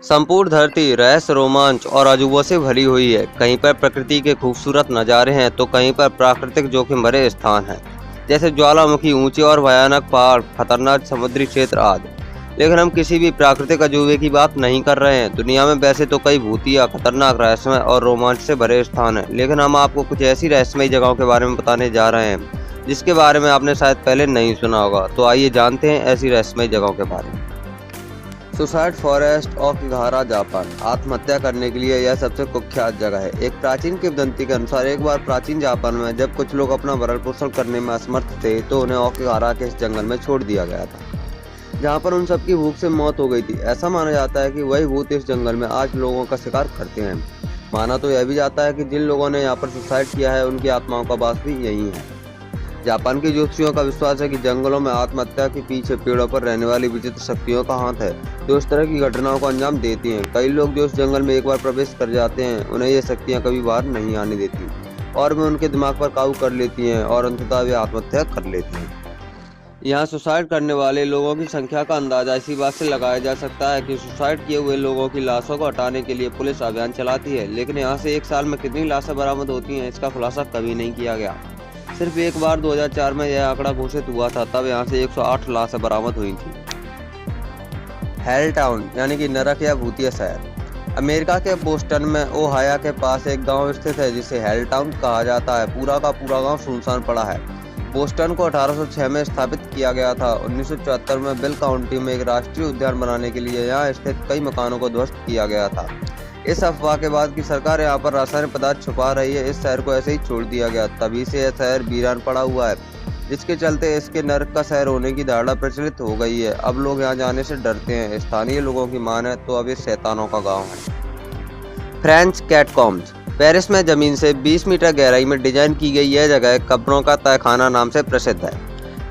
संपूर्ण धरती रहस्य, रोमांच और अजूबों से भरी हुई है। कहीं पर प्रकृति के खूबसूरत नज़ारे हैं तो कहीं पर प्राकृतिक जोखिम भरे स्थान हैं, जैसे ज्वालामुखी, ऊंचे और भयानक पहाड़, खतरनाक समुद्री क्षेत्र आदि। लेकिन हम किसी भी प्राकृतिक अजूबे की बात नहीं कर रहे हैं। दुनिया में वैसे तो कई भूतिया, खतरनाक, रहस्यमय और रोमांच से भरे स्थान हैं, लेकिन हम आपको कुछ ऐसी रहस्यमयी जगहों के बारे में बताने जा रहे हैं जिसके बारे में आपने शायद पहले नहीं सुना होगा। तो आइए जानते हैं ऐसी रहस्यमयी जगहों के बारे में। Suicide forest Aokigahara, Japan. आत्महत्या करने के लिए यह सबसे कुख्यात जगह है। एक प्राचीन किंवदंती के अनुसार एक बार प्राचीन जापान में जब कुछ लोग अपना भरण पोषण करने में असमर्थ थे तो उन्हें ओकिगाहारा के इस जंगल में छोड़ दिया गया था, जहाँ पर उन सबकी भूख से मौत हो गई थी। ऐसा माना जाता है कि वही भूत इस जंगल में आज लोगों का शिकार करते हैं। माना तो यह भी जाता है कि जिन लोगों ने यहाँ पर सुसाइड किया है उनकी आत्माओं का वास भी यही है। जापान के ज्योतिषियों का विश्वास है कि जंगलों में आत्महत्या के पीछे पेड़ों पर रहने वाली विचित्र शक्तियों का हाथ है, जो इस तरह की घटनाओं को अंजाम देती हैं। कई लोग जो इस जंगल में एक बार प्रवेश कर जाते हैं उन्हें ये शक्तियाँ कभी बाहर नहीं आने देती और वे उनके दिमाग पर काबू कर लेती हैं और अंततः वे आत्महत्या कर लेती हैं। यहाँ सुसाइड करने वाले लोगों की संख्या का अंदाजा इसी बात से लगाया जा सकता है कि सुसाइड किए हुए लोगों की लाशों को हटाने के लिए पुलिस अभियान चलाती है, लेकिन यहाँ से एक साल में कितनी लाशें बरामद होती हैं इसका खुलासा कभी नहीं किया गया। सिर्फ एक बार 2004 में यह आंकड़ा घोषित हुआ था, तब यहाँ से 108 लाशें बरामद हुई थी। हेल टाउन यानी कि नरक या भूतिया शहर। अमेरिका के बोस्टन में ओहायो के पास एक गांव स्थित है जिसे हेल टाउन कहा जाता है। पूरा का पूरा गांव सुनसान पड़ा है। बोस्टन को 1806 में स्थापित किया गया था। 1974 में बिल काउंटी में एक राष्ट्रीय उद्यान बनाने के लिए यहाँ स्थित कई मकानों को ध्वस्त किया गया था। इस अफवाह के बाद कि सरकार यहाँ पर रासायनिक पदार्थ छुपा रही है, इस शहर को ऐसे ही छोड़ दिया गया। तभी से यह शहर वीरान पड़ा हुआ है, जिसके चलते इसके नरक का शहर होने की धारणा प्रचलित हो गई है। अब लोग यहाँ जाने से डरते हैं। स्थानीय लोगों की मान है तो अब ये शैतानों का गाँव है। फ्रेंच कैटकॉम्स। पेरिस में जमीन से 20 मीटर गहराई में डिजाइन की गई यह जगह कब्रों का तहखाना नाम से प्रसिद्ध है।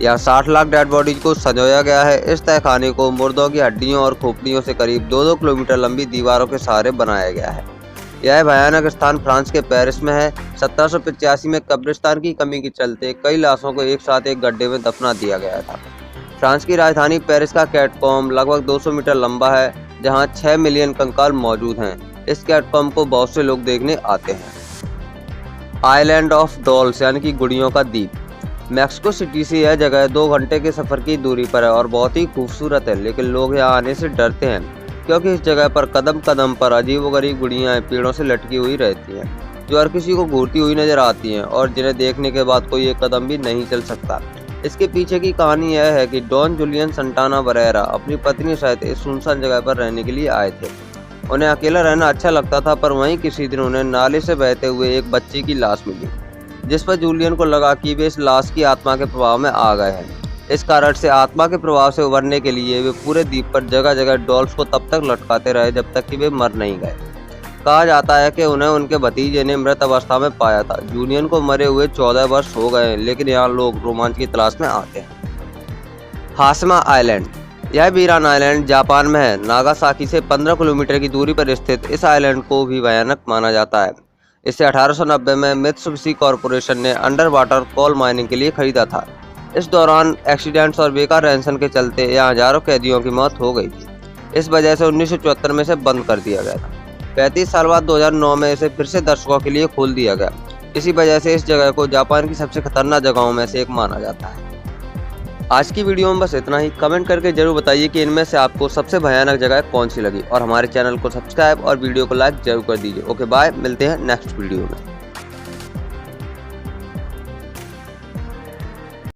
यहाँ 60 लाख डेड बॉडीज को संजोया गया है। इस तहखाने को मुर्दों की हड्डियों और खोपड़ियों से करीब 2-2 किलोमीटर लंबी दीवारों के सहारे बनाया गया है। यह भयानक स्थान फ्रांस के पेरिस में है। 1785 में कब्रिस्तान की कमी के चलते कई लाशों को एक साथ एक गड्ढे में दफना दिया गया था। फ्रांस की राजधानी पेरिस का कैटकॉम्ब लगभग 200 मीटर लंबा है, जहाँ 6 मिलियन कंकाल मौजूद हैं। इस कैटकॉम्ब को बहुत से लोग देखने आते हैं। आइलैंड ऑफ डॉल्स यानी कि गुड़ियों का द्वीप। मैक्सिको सिटी से यह जगह 2 घंटे के सफर की दूरी पर है और बहुत ही खूबसूरत है, लेकिन लोग यहाँ आने से डरते हैं क्योंकि इस जगह पर कदम कदम पर अजीबोगरीब गुड़ियाँ पेड़ों से लटकी हुई रहती हैं, जो हर किसी को घूरती हुई नजर आती हैं और जिन्हें देखने के बाद कोई एक कदम भी नहीं चल सकता। इसके पीछे की कहानी यह है कि डॉन जूलियन संटाना बरेरा अपनी पत्नी सहित इस सुनसान जगह पर रहने के लिए आए थे। उन्हें अकेला रहना अच्छा लगता था, पर वहीं किसी दिन उन्हें नाले से बहते हुए एक बच्चे की लाश मिली, जिस पर जूलियन को लगा कि वे इस लाश की आत्मा के प्रभाव में आ गए हैं। इस कारण से आत्मा के प्रभाव से उबरने के लिए वे पूरे द्वीप पर जगह जगह डॉल्स को तब तक लटकाते रहे जब तक कि वे मर नहीं गए। कहा जाता है कि उन्हें उनके भतीजे ने मृत अवस्था में पाया था। जूलियन को मरे हुए 14 वर्ष हो गए, लेकिन यहाँ लोग रोमांच की तलाश में आते हैं। Hashima island. यह वीरान आइलैंड जापान में है। नागासाकी से 15 किलोमीटर की दूरी पर स्थित इस आइलैंड को भी भयानक माना जाता है। इसे 1890 में मित्सुबिशी कॉरपोरेशन ने अंडर वाटर कोल माइनिंग के लिए खरीदा था। इस दौरान एक्सीडेंट्स और बेकार रहन के चलते यहाँ हजारों कैदियों की मौत हो गई थी। इस वजह से 1974 में इसे बंद कर दिया गया था। 35 साल बाद 2009 में इसे फिर से दर्शकों के लिए खोल दिया गया। इसी वजह से इस जगह को जापान की सबसे खतरनाक जगहों में से एक माना जाता है। आज की वीडियो में बस इतना ही। कमेंट करके जरूर बताइए कि इनमें से आपको सबसे भयानक जगह कौन सी लगी और हमारे चैनल को सब्सक्राइब और वीडियो को लाइक जरूर कर दीजिए। ओके बाय, मिलते हैं नेक्स्ट वीडियो में।